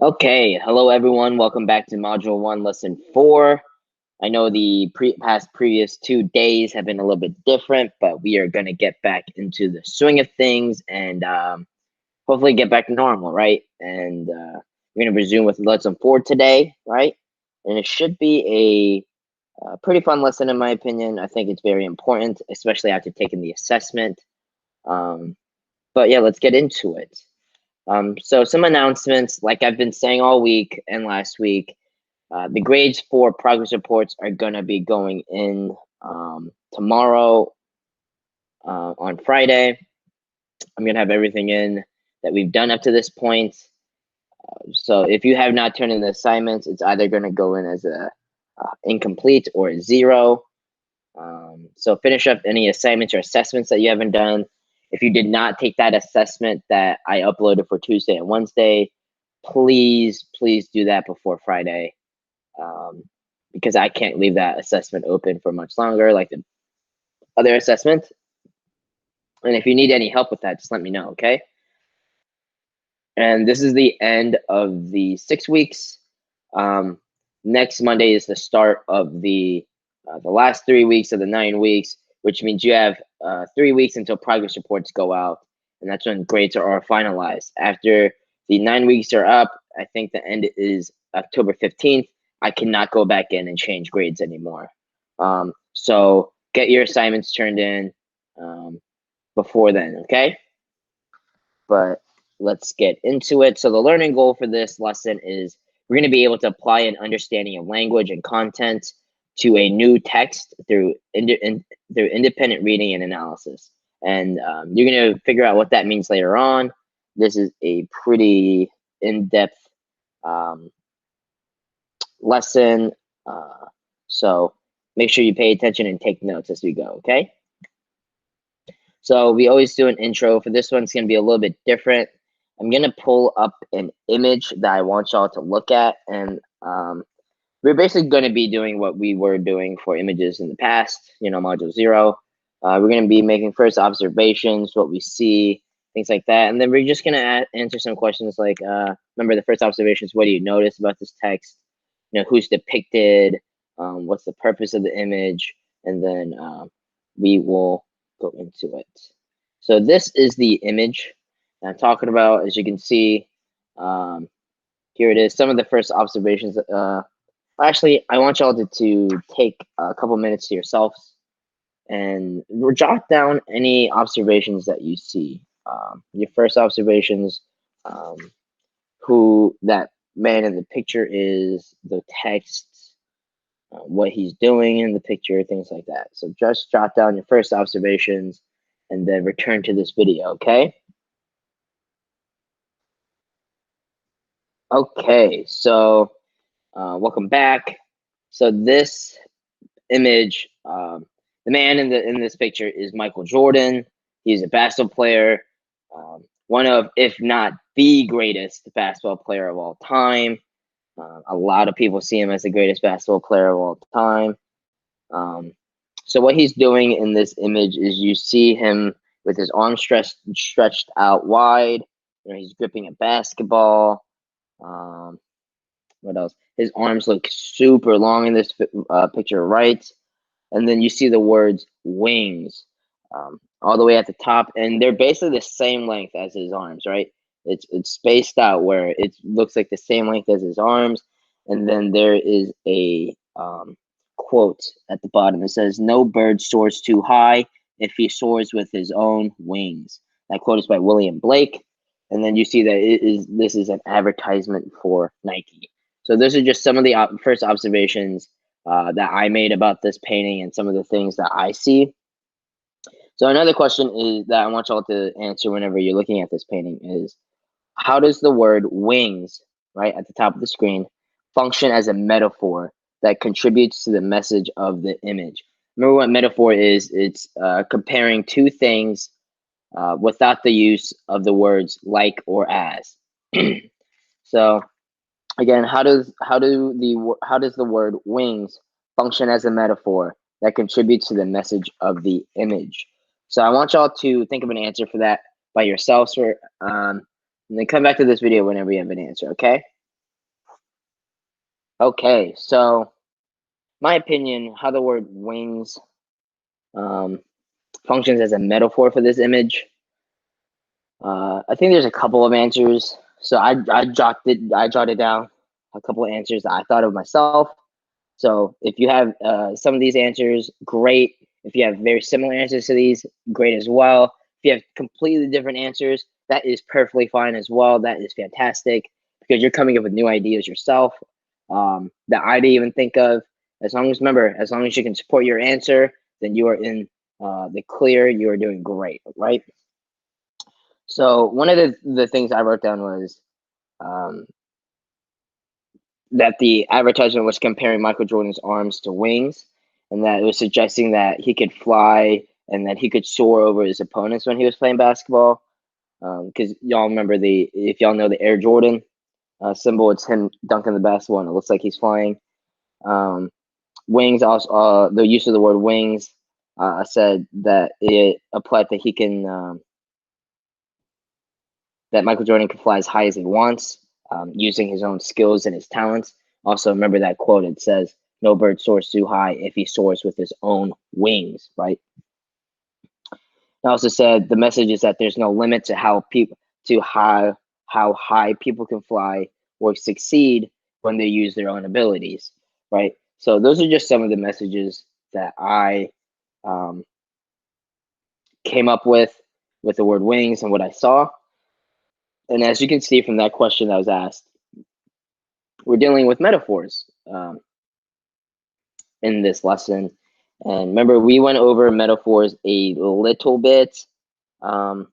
Okay, hello everyone. Welcome back to Module 1, Lesson 4. I know the previous 2 days have been a little bit different, but we are going to get back into the swing of things and hopefully get back to normal, right? And we're going to resume with Lesson 4 today, right? And it should be a pretty fun lesson in my opinion. I think it's very important, especially after taking the assessment. But yeah, let's get into it. So some announcements, like I've been saying all week and last week, the grades for progress reports are going to be going in tomorrow on Friday. I'm going to have everything in that we've done up to this point. So if you have not turned in the assignments, it's either going to go in as a incomplete or a 0. So finish up any assignments or assessments that you haven't done. If you did not take that assessment that I uploaded for Tuesday and Wednesday, please do that before Friday, because I can't leave that assessment open for much longer like the other assessment. And if you need any help with that, just let me know, okay? And this is the end of the 6 weeks. Next Monday is the start of the last 3 weeks of the 9 weeks, which means you have 3 weeks until progress reports go out, and that's when grades are finalized. After the 9 weeks are up, I think the end is October 15th. I cannot go back in and change grades anymore. So get your assignments turned in before then, okay? But let's get into it. So the learning goal for this lesson is we're going to be able to apply an understanding of language and content to a new text through independent reading and analysis. And you're going to figure out what that means later on. This is a pretty in-depth lesson. So make sure you pay attention and take notes as we go, okay? So we always do an intro. For this one, it's going to be a little bit different. I'm going to pull up an image that I want y'all to look at. And we're basically going to be doing what we were doing for images in the past, Module 0. We're going to be making first observations, what we see, things like that. And then we're just going to answer some questions like, remember the first observations, what do you notice about this text? Who's depicted? What's the purpose of the image? And then we will go into it. So this is the image I'm talking about. As you can see, here it is. Some of the first observations. Actually, I want y'all to take a couple minutes to yourselves and jot down any observations that you see. Your first observations, who that man in the picture is, the text, what he's doing in the picture, things like that. So just jot down your first observations and then return to this video, okay? Okay, so welcome back. So this image, the man in this picture is Michael Jordan. He's a basketball player, one of, if not the greatest basketball player of all time. A lot of people see him as the greatest basketball player of all time. So what he's doing in this image is you see him with his arms stretched out wide. He's gripping a basketball. What else? His arms look super long in this picture, right? And then you see the words wings all the way at the top, and they're basically the same length as his arms, right? It's spaced out where it looks like the same length as his arms, and then there is a quote at the bottom. It says, "No bird soars too high if he soars with his own wings." That quote is by William Blake, and then you see that this is an advertisement for Nike. So those are just some of the first observations that I made about this painting and some of the things that I see. So another question is that I want y'all to answer whenever you're looking at this painting is, how does the word wings, right at the top of the screen, function as a metaphor that contributes to the message of the image? Remember what metaphor is? It's comparing two things without the use of the words like or as. So again, how does the word wings function as a metaphor that contributes to the message of the image? So I want y'all to think of an answer for that by yourselves, and then come back to this video whenever you have an answer, okay? Okay, so my opinion, how the word wings um, functions as a metaphor for this image. I think there's a couple of answers. So I jotted down a couple of answers that I thought of myself. So if you have some of these answers, great. If you have very similar answers to these, great as well. If you have completely different answers, that is perfectly fine as well. That is fantastic because you're coming up with new ideas yourself that I didn't even think of. As long as remember, as long as you can support your answer, then you are in the clear. You are doing great, right? So one of the things I wrote down was um, that the advertisement was comparing Michael Jordan's arms to wings, and that it was suggesting that he could fly and that he could soar over his opponents when he was playing basketball. Because y'all remember if y'all know the Air Jordan symbol, it's him dunking the basketball, and it looks like he's flying. Um, wings also, the use of the word wings, I said that it applied that he can that Michael Jordan can fly as high as he wants, using his own skills and his talents. Also, remember that quote. It says, "No bird soars too high if he soars with his own wings." Right. I also said the message is that there's no limit to how high people can fly or succeed when they use their own abilities. Right. So those are just some of the messages that I um, came up with the word wings and what I saw. And as you can see from that question that was asked, we're dealing with metaphors in this lesson. And remember, we went over metaphors a little bit um,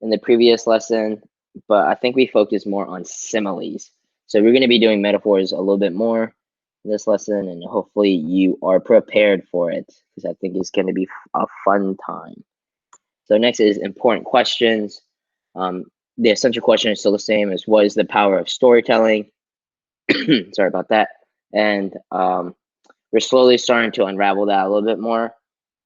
in the previous lesson, but I think we focused more on similes. So we're going to be doing metaphors a little bit more in this lesson, and hopefully you are prepared for it because I think it's going to be a fun time. So next is important questions. The essential question is still the same as what is the power of storytelling? Sorry about that. And we're slowly starting to unravel that a little bit more.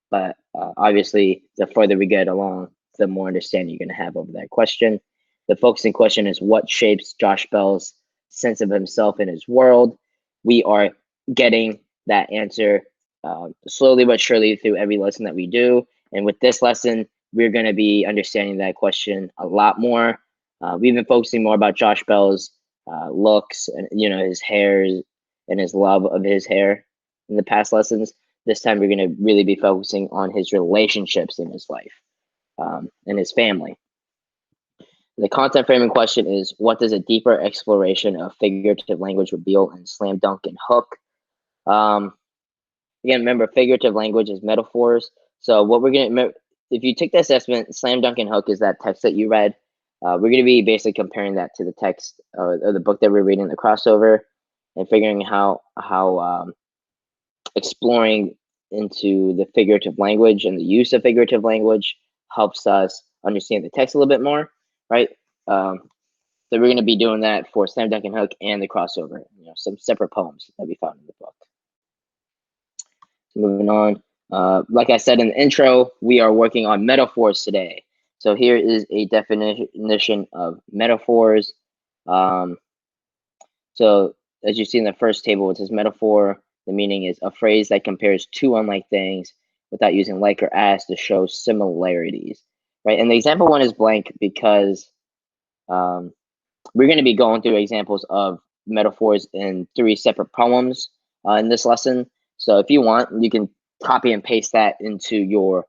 But obviously, the further we get along, the more understanding you're going to have over that question. The focusing question is what shapes Josh Bell's sense of himself in his world? We are getting that answer slowly but surely through every lesson that we do. And with this lesson, we're going to be understanding that question a lot more. We've been focusing more about Josh Bell's looks and his hair and his love of his hair in the past lessons. This time, we're going to really be focusing on his relationships in his life and his family. The content framing question is, what does a deeper exploration of figurative language reveal in Slam Dunk and Hook? Again, remember, figurative language is metaphors. So what we're going to, if you take the assessment, Slam Dunk and Hook is that text that you read. We're going to be basically comparing that to the text or the book that we're reading, the crossover, and figuring how exploring into the figurative language and the use of figurative language helps us understand the text a little bit more, right? So we're going to be doing that for Slam Dunk and Hook and the crossover, some separate poems that we found in the book. Moving on, like I said in the intro, we are working on metaphors today. So here is a definition of metaphors. So as you see in the first table, it says metaphor. The meaning is a phrase that compares two unlike things without using like or as to show similarities, right? And the example one is blank because we're going to be going through examples of metaphors in 3 separate poems in this lesson. So if you want, you can copy and paste that into your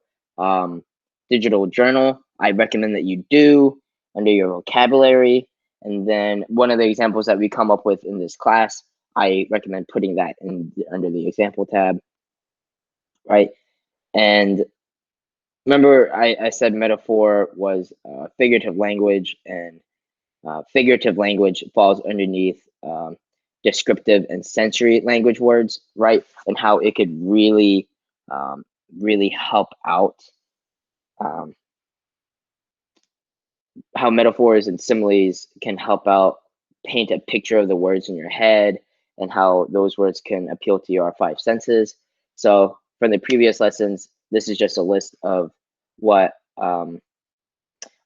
digital journal. I recommend that you do under your vocabulary. And then one of the examples that we come up with in this class, I recommend putting that under the example tab, right? And remember, I said metaphor was figurative language, and figurative language falls underneath descriptive and sensory language words, right? And how it could really, really help out. How metaphors and similes can help out paint a picture of the words in your head and how those words can appeal to your 5 senses. So from the previous lessons, this is just a list of what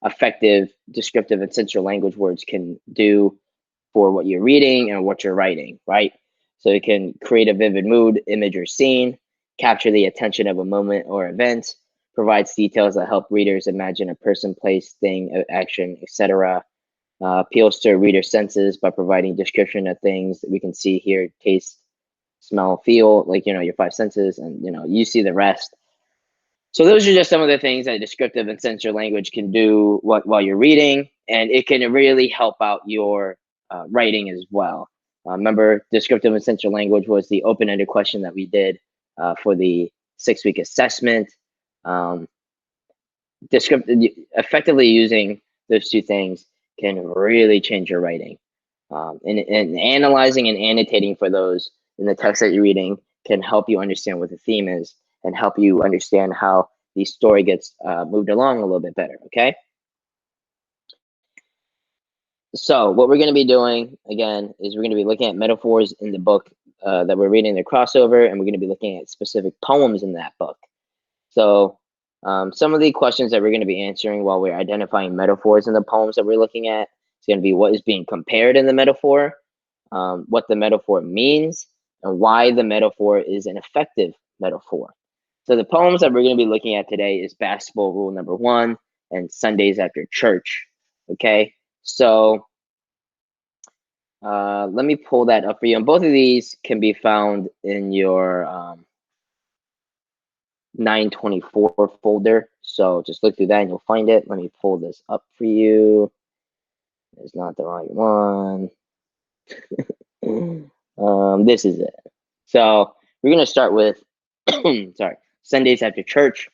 effective descriptive and sensory language words can do for what you're reading and what you're writing, right? So it can create a vivid mood, image, or scene, capture the attention of a moment or event, provides details that help readers imagine a person, place, thing, action, etc. Appeals to reader senses by providing description of things that we can see, hear, taste, smell, feel, like, your five senses, and, you see the rest. So those are just some of the things that descriptive and sensor language can do while you're reading, and it can really help out your writing as well. Remember, descriptive and sensor language was the open-ended question that we did for the 6-week assessment. Effectively using those two things can really change your writing. And analyzing and annotating for those in the text that you're reading can help you understand what the theme is and help you understand how the story gets moved along a little bit better, okay? So what we're going to be doing, again, is we're going to be looking at metaphors in the book that we're reading, the crossover, and we're going to be looking at specific poems in that book. So some of the questions that we're going to be answering while we're identifying metaphors in the poems that we're looking at is going to be what is being compared in the metaphor, what the metaphor means, and why the metaphor is an effective metaphor. So the poems that we're going to be looking at today is Basketball Rule Number 1 and Sundays After Church. Okay, so let me pull that up for you. And both of these can be found in your 924 folder. So just look through that and you'll find it. Let me pull this up for you. It's not the right one. This is it. So we're going to start with, sorry, Sundays After Church.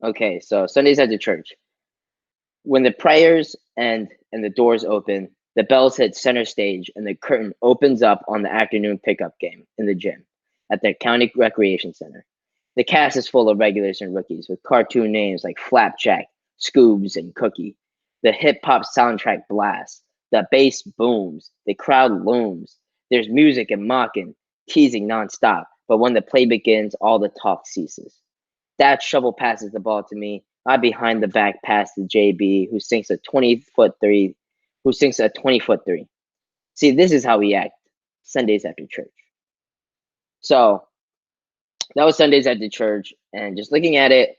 Okay, so Sundays After Church. When the prayers end and the doors open, the bells hit center stage and the curtain opens up on the afternoon pickup game in the gym at the county recreation center. The cast is full of regulars and rookies with cartoon names like Flapjack, Scoobs, and Cookie. The hip-hop soundtrack blasts. The bass booms. The crowd looms. There's music and mocking, teasing nonstop. But when the play begins, all the talk ceases. That shovel passes the ball to me. I behind the back pass to JB, who sinks a 20-foot three. See, this is how we act Sundays after church. So that was Sundays After Church, and just looking at it,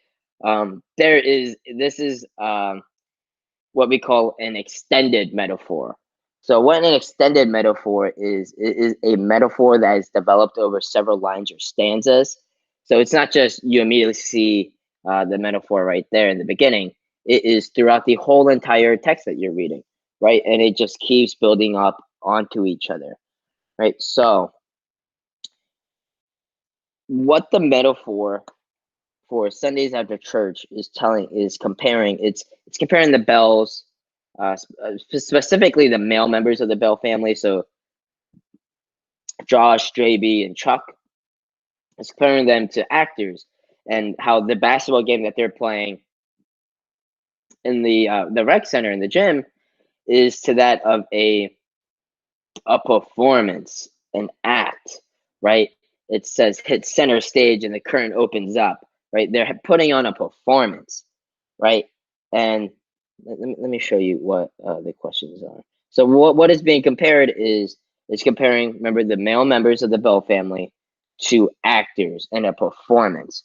this is what we call an extended metaphor. So what an extended metaphor is a metaphor that is developed over several lines or stanzas. So it's not just you immediately see the metaphor right there in the beginning. It is throughout the whole entire text that you're reading, right? And it just keeps building up onto each other, right? So what the metaphor for Sundays After Church is comparing. It's comparing the Bells, specifically the male members of the Bell family. So Josh, JB, and Chuck. It's comparing them to actors and how the basketball game that they're playing in the rec center in the gym is to that of a performance, an act, right? It says hit center stage and the curtain opens up, right? They're putting on a performance, right? And let me show you what the questions are. So what is being compared is comparing, remember, the male members of the Bell family to actors in a performance,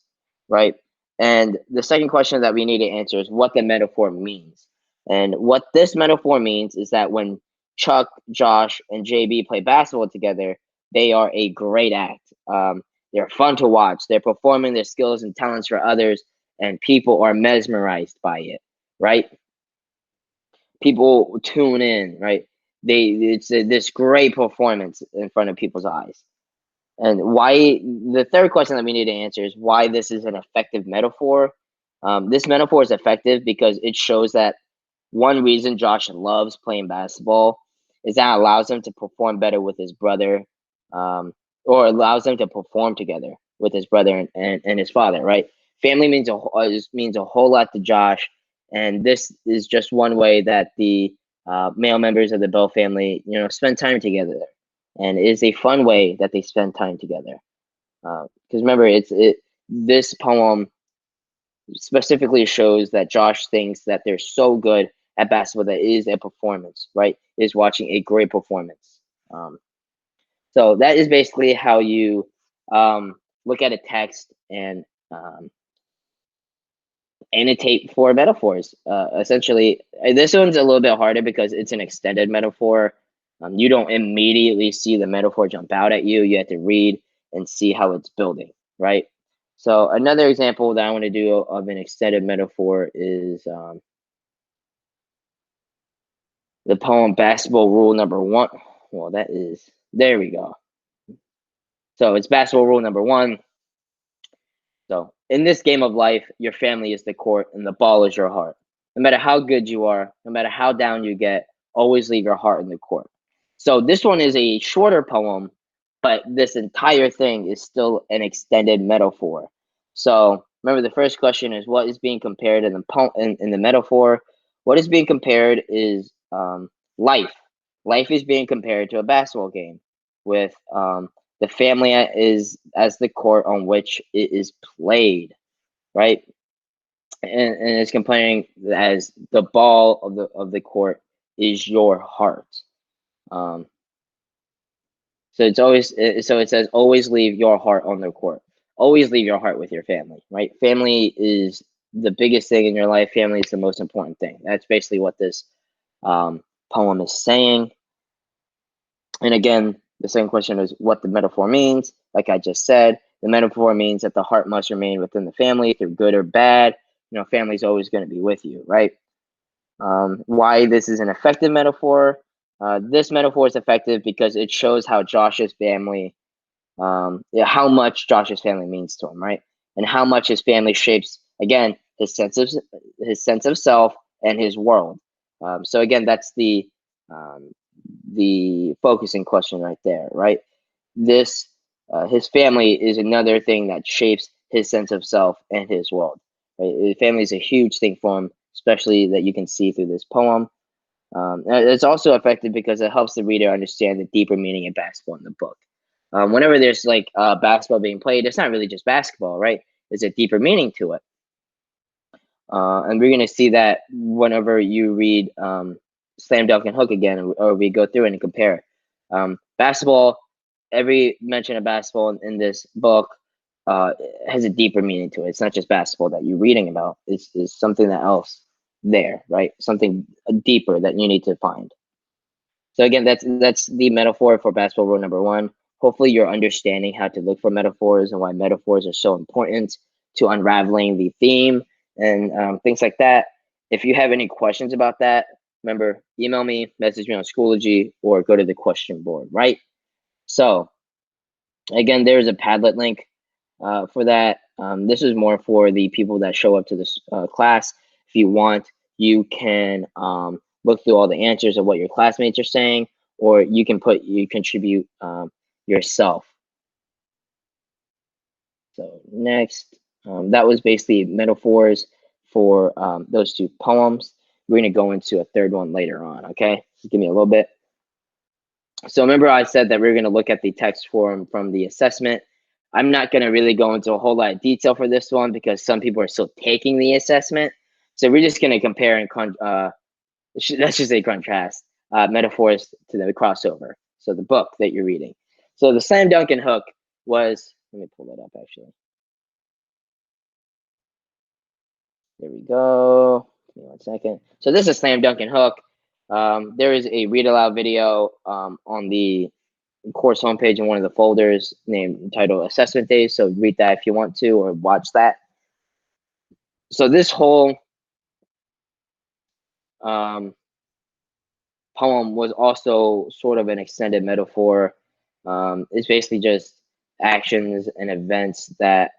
right? And the second question that we need to answer is what the metaphor means. And what this metaphor means is that when Chuck, Josh, and JB play basketball together, they are a great act. They're fun to watch. They're performing their skills and talents for others, and people are mesmerized by it, right? People tune in, right? It's this great performance in front of people's eyes. And why the third question that we need to answer is why this is an effective metaphor. This metaphor is effective because it shows that one reason Josh loves playing basketball is that it allows him to perform better with his brother, or allows him to perform together with his brother and his father, right? Family means a whole lot to Josh, and this is just one way that the male members of the Bell family, spend time together, and it is a fun way that they spend time together. Because remember, this poem specifically shows that Josh thinks that they're so good at basketball that it is a performance, right? It is watching a great performance. Um, so that is basically how you look at a text and um, annotate for metaphors. Essentially, this one's a little bit harder because it's an extended metaphor. You don't immediately see the metaphor jump out at you. You have to read and see how it's building, right? So another example that I want to do of an extended metaphor is the poem Basketball Rule Number One. Well, that is, there we go. So it's basketball rule number one. So in this game of life, your family is the court and the ball is your heart. No matter how good you are, no matter how down you get, always leave your heart in the court. So this one is a shorter poem, but this entire thing is still an extended metaphor. So remember, the first question is what is being compared in the in the metaphor. What is being compared is life. Life is being compared to a basketball game with the family is as the court on which it is played, right? And it's comparing as the ball of the court is your heart. Um, so it's always so it says always leave your heart on the court. Always leave your heart with your family, right? Family is the biggest thing in your life. Family is the most important thing. That's basically what this poem is saying. And again, the same question is what the metaphor means. Like I just said, the metaphor means that the heart must remain within the family through good or bad. You know, family's always going to be with you, right? Why this is an effective metaphor? This metaphor is effective because it shows how Josh's family, yeah, how much Josh's family means to him, right? And how much his family shapes, again, his sense of self and his world. So again, that's um, the focusing question right there, right? This his family is another thing that shapes his sense of self and his world. Right? The family is a huge thing for him, especially that you can see through this poem. It's also effective because it helps the reader understand the deeper meaning of basketball in the book. Whenever there's like basketball being played, it's not really just basketball, right? There's a deeper meaning to it. And we're going to see that whenever you read Slam Dunk and Hook again, or we go through it and compare. Basketball, every mention of basketball in this book has a deeper meaning to it. It's not just basketball that you're reading about. It's something that else there, right? Something deeper that you need to find. So again, that's the metaphor for basketball rule number one. Hopefully, you're understanding how to look for metaphors and why metaphors are so important to unraveling the theme and things like that. If you have any questions about that, remember, email me, message me on Schoology, or go to the question board, right? So again, there's a Padlet link for that. This is more for the people that show up to this class. If you want, you can look through all the answers of what your classmates are saying, or you contribute yourself. So next, that was basically metaphors for those two poems. We're going to go into a third one later on, okay? Just give me a little bit. So remember I said that we are going to look at the text form from the assessment. I'm not going to really go into a whole lot of detail for this one because some people are still taking the assessment. So we're just going to compare and let's just say contrast metaphors to the crossover. So the book that you're reading. So the Slam Dunk and Hook was, let me pull that up actually. There we go. Give me 1 second. So this is Slam Dunk and Hook. There is a read aloud video on the course homepage in one of the folders named titled Assessment Days. So read that if you want to, or watch that. So this whole poem was also sort of an extended metaphor. It's basically just actions and events that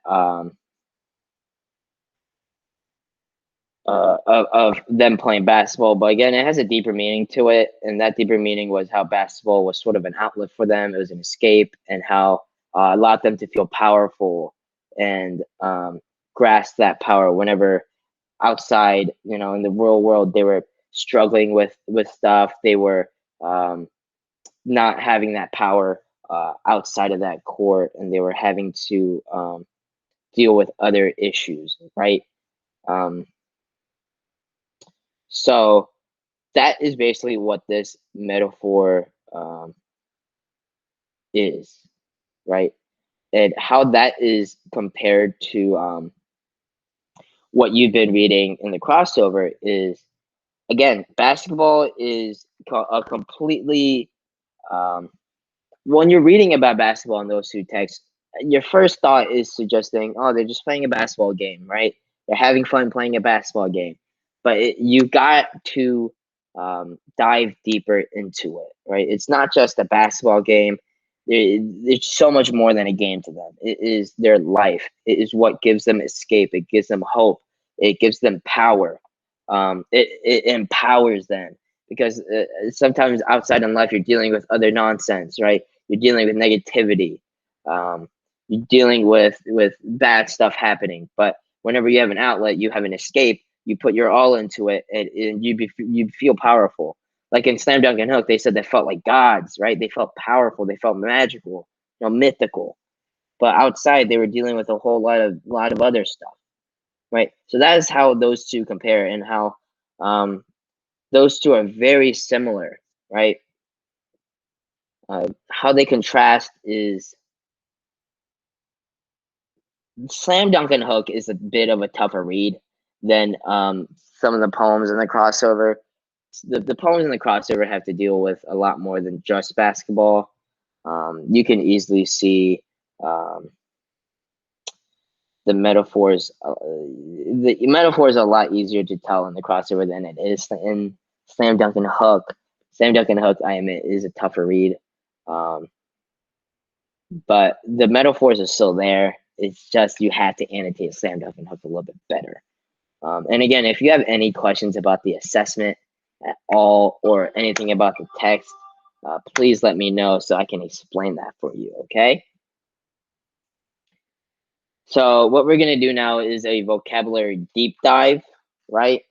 of them playing basketball. But again, it has a deeper meaning to it, and that deeper meaning was how basketball was sort of an outlet for them. It was an escape, and how allowed them to feel powerful and grasp that power whenever outside, you know, in the real world, they were struggling with stuff. They were not having that power outside of that court, and they were having to deal with other issues, right? Um, so that is basically what this metaphor is, right? And how that is compared to what you've been reading in the crossover is, again, basketball is a completely when you're reading about basketball in those two texts, your first thought is suggesting, oh, they're just playing a basketball game, right? They're having fun playing a basketball game. But you got to dive deeper into it, right? It's not just a basketball game. It's so much more than a game to them. It is their life. It is what gives them escape. It gives them hope. It gives them power. It empowers them because sometimes outside in life you're dealing with other nonsense, right? You're dealing with negativity. Um, you're dealing with bad stuff happening. But whenever you have an outlet, you have an escape. You put your all into it, and you feel powerful. Like in Slam Dunk and Hook, they said they felt like gods, right? They felt powerful. They felt magical, mythical. But outside, they were dealing with a whole lot of other stuff, right? So that is how those two compare, and how those two are very similar, right? How they contrast is Slam Dunk and Hook is a bit of a tougher read than some of the poems in the crossover. The poems in the crossover have to deal with a lot more than just basketball. You can easily see the metaphors. The metaphors are a lot easier to tell in the crossover than it is in Slam Dunk and Hook. Slam Dunk and Hook, I admit, is a tougher read. But the metaphors are still there. It's just you have to annotate Slam Dunk and Hook a little bit better. And again, if you have any questions about the assessment at all or anything about the text, please let me know so I can explain that for you, okay? So what we're going to do now is a vocabulary deep dive, right?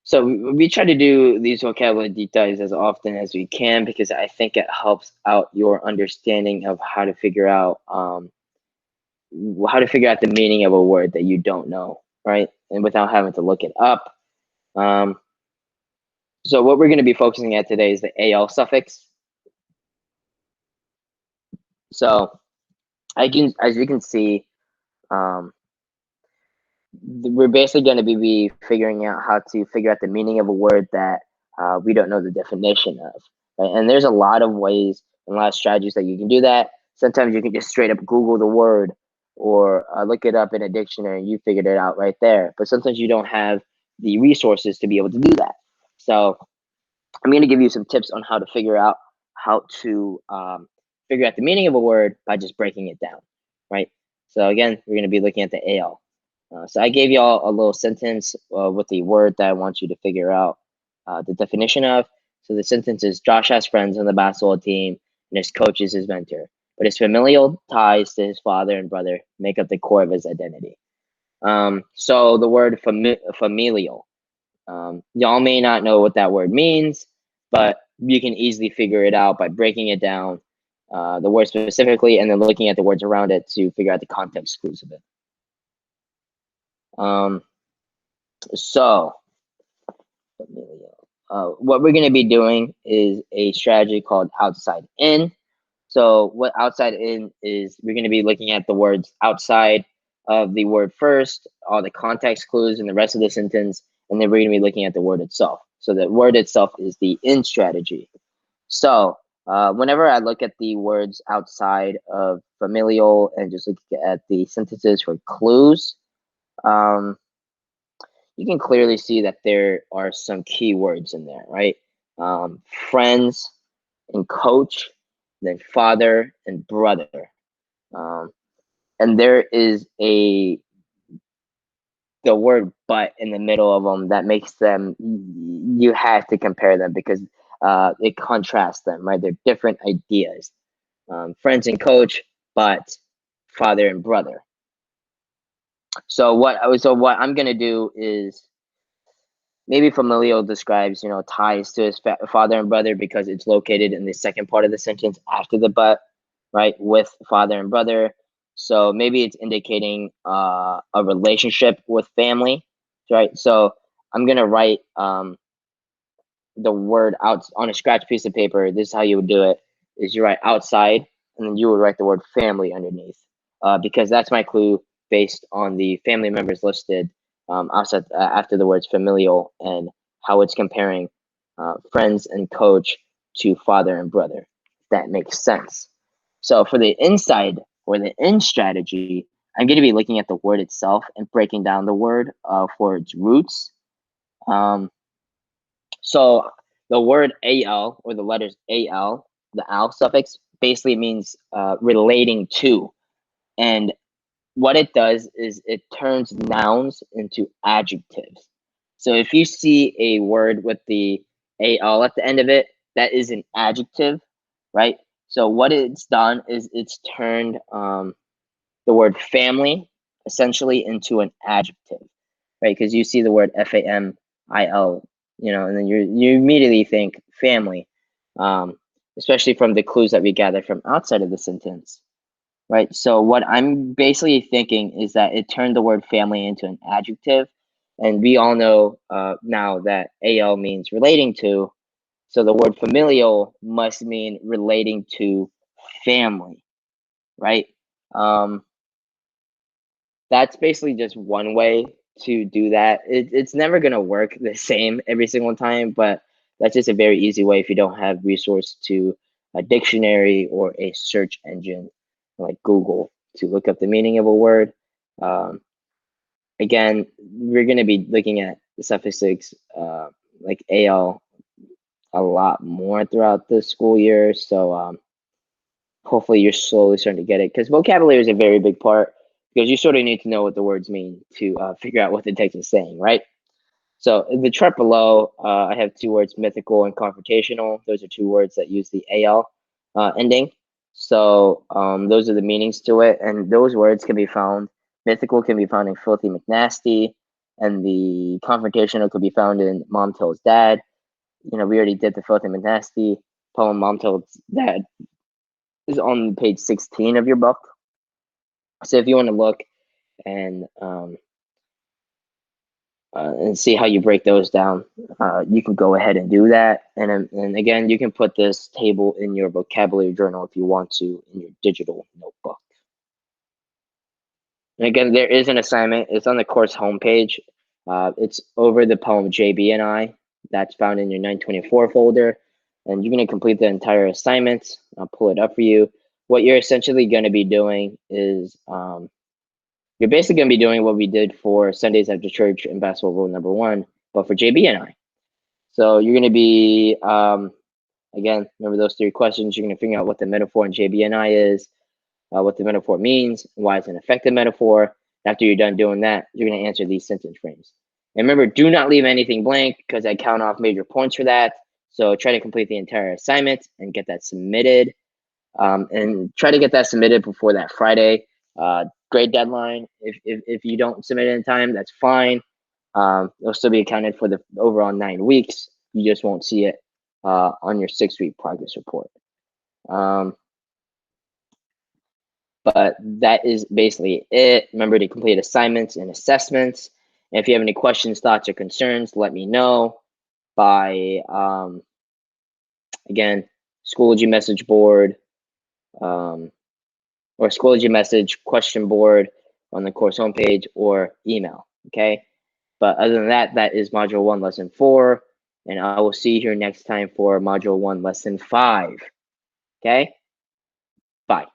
So we try to do these vocabulary deep dives as often as we can because I think it helps out your understanding of how to figure out the meaning of a word that you don't know, right? And without having to look it up. So what we're going to be focusing at today is the AL suffix. So as you can see, we're basically going to be figuring out how to figure out the meaning of a word that we don't know the definition of. Right? And there's a lot of ways and a lot of strategies that you can do that. Sometimes you can just straight up Google the word or look it up in a dictionary and you figured it out right there. But sometimes you don't have the resources to be able to do that. So I'm going to give you some tips on how to figure out figure out the meaning of a word by just breaking it down, right? So again, we're going to be looking at the AL. So I gave y'all a little sentence with the word that I want you to figure out the definition of. So the sentence is, Josh has friends on the basketball team and his coach is his mentor, but his familial ties to his father and brother make up the core of his identity. So the word familial, y'all may not know what that word means, but you can easily figure it out by breaking it down, the word specifically, and then looking at the words around it to figure out the context clues of it. So what we're going to be doing is a strategy called outside in. So what outside in is, we're going to be looking at the words outside of the word first, all the context clues and the rest of the sentence, and then we're going to be looking at the word itself. So the word itself is the in strategy. So whenever I look at the words outside of familial and just look at the sentences for clues, you can clearly see that there are some key words in there, right? Friends and coach, then father and brother. And there is the word but in the middle of them that makes them, you have to compare them because it contrasts them, right? They're different ideas. Friends and coach, but father and brother. So what I'm gonna do is, maybe familial describes, ties to his father and brother because it's located in the second part of the sentence after the but, right? With father and brother. So maybe it's indicating a relationship with family, right? So I'm gonna write the word out on a scratch piece of paper, this is how you would do it, is you write outside, and then you would write the word family underneath, because that's my clue based on the family members listed outside, after the words familial, and how it's comparing friends and coach to father and brother. That makes sense. So for the inside or the in strategy, I'm going to be looking at the word itself and breaking down the word for its roots. So the word al, or the letters al, the al suffix, basically means relating to. And what it does is it turns nouns into adjectives. So if you see a word with the al at the end of it, that is an adjective, right? So what it's done is it's turned the word family essentially into an adjective, right? Because you see the word famil, and then you immediately think family, especially from the clues that we gather from outside of the sentence, right? So what I'm basically thinking is that it turned the word family into an adjective, and we all know now that al means relating to, so the word familial must mean relating to family, right? That's basically just one way to do that. It's never going to work the same every single time, but that's just a very easy way if you don't have resource to a dictionary or a search engine like Google to look up the meaning of a word. Again, we're going to be looking at the suffixes like al a lot more throughout the school year. So hopefully you're slowly starting to get it, because vocabulary is a very big part, because you sort of need to know what the words mean to figure out what the text is saying, right? So in the chart below, I have two words, mythical and confrontational. Those are two words that use the al ending. So those are the meanings to it, and those words can be found. Mythical can be found in Filthy McNasty, and the confrontational could be found in Mom Tells Dad. We already did the Filthy McNasty poem. Mom Tells Dad is on page 16 of your book. So if you want to look and see how you break those down, you can go ahead and do that. And again, you can put this table in your vocabulary journal if you want to, in your digital notebook. And again, there is an assignment. It's on the course homepage. It's over the poem JB and I. That's found in your 924 folder. And you're going to complete the entire assignment. I'll pull it up for you. What you're essentially going to be doing is you're basically going to be doing what we did for Sundays after church and basketball rule number 1, but for JB and I. So you're going to be, again, remember those 3 questions. You're going to figure out what the metaphor in JB and I is, what the metaphor means, why it's an effective metaphor. After you're done doing that, you're going to answer these sentence frames. And remember, do not leave anything blank, because I count off major points for that. So try to complete the entire assignment and get that submitted. And try to get that submitted before that Friday grade deadline. If you don't submit it in time, that's fine. It'll still be accounted for the overall 9 weeks. You just won't see it on your 6-week progress report. But that is basically it. Remember to complete assignments and assessments. And if you have any questions, thoughts, or concerns, let me know by, again, Schoology message board, or Schoology message question board on the course homepage, or email, okay? But other than that, that is Module 1, Lesson 4, and I will see you here next time for Module 1, Lesson 5, okay? Bye.